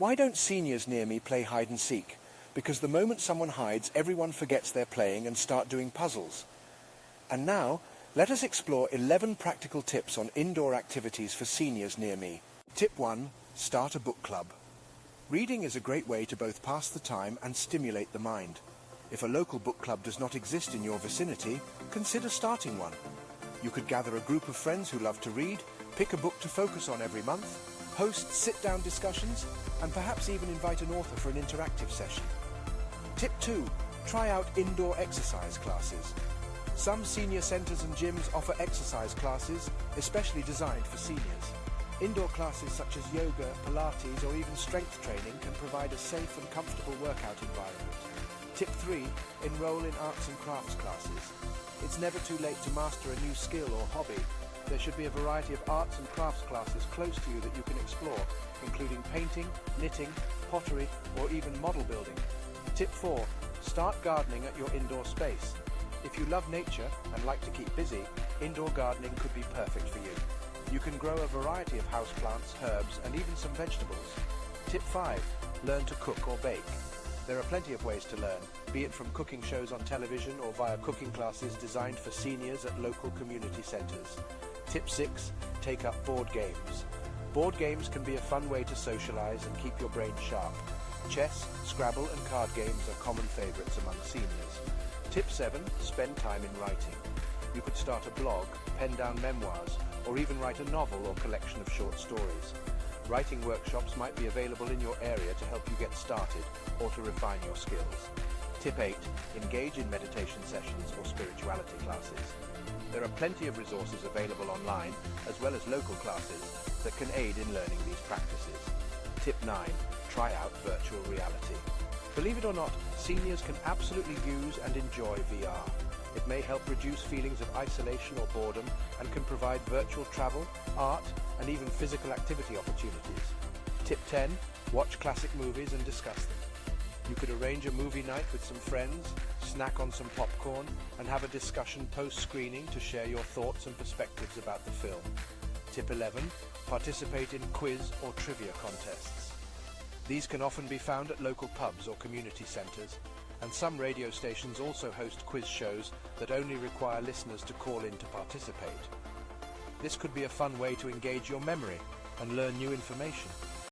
Why don't seniors near me play hide and seek? Because the moment someone hides, everyone forgets they're playing and start doing puzzles. And now, let us explore 11 practical tips on indoor activities for seniors near me. Tip 1. Start a book club. Reading is a great way to both pass the time and stimulate the mind. If a local book club does not exist in your vicinity, consider starting one. You could gather a group of friends who love to read, pick a book to focus on every month, host sit-down discussions, and perhaps even invite an author for an interactive session. Tip 2. Try out indoor exercise classes. Some senior centres and gyms offer exercise classes, especially designed for seniors. Indoor classes such as yoga, Pilates, or even strength training can provide a safe and comfortable workout environment. Tip 3. Enroll in arts and crafts classes. It's never too late to master a new skill or hobby. There should be a variety of arts and crafts classes close to you that you can explore, including painting, knitting, pottery, or even model building. Tip 4. Start gardening at your indoor space. If you love nature and like to keep busy, indoor gardening could be perfect for you. You can grow a variety of houseplants, herbs, and even some vegetables. Tip 5. Learn to cook or bake. There are plenty of ways to learn, be it from cooking shows on television or via cooking classes designed for seniors at local community centres. Tip 6. Take up board games. Board games can be a fun way to socialise and keep your brain sharp. Chess, Scrabble and card games are common favourites among seniors. Tip 7. Spend time in writing. You could start a blog, pen down memoirs, or even write a novel or collection of short stories. Writing workshops might be available in your area to help you get started or to refine your skills. Tip 8. Engage in meditation sessions or spirituality classes. There are plenty of resources available online, as well as local classes, that can aid in learning these practices. Tip 9. Try out virtual reality. Believe it or not, seniors can absolutely use and enjoy VR. It may help reduce feelings of isolation or boredom and can provide virtual travel, art, and even physical activity opportunities. Tip 10. Watch classic movies and discuss them. You could arrange a movie night with some friends, snack on some popcorn, and have a discussion post-screening to share your thoughts and perspectives about the film. Tip 11. Participate in quiz or trivia contests. These can often be found at local pubs or community centres, and some radio stations also host quiz shows that only require listeners to call in to participate. This could be a fun way to engage your memory and learn new information.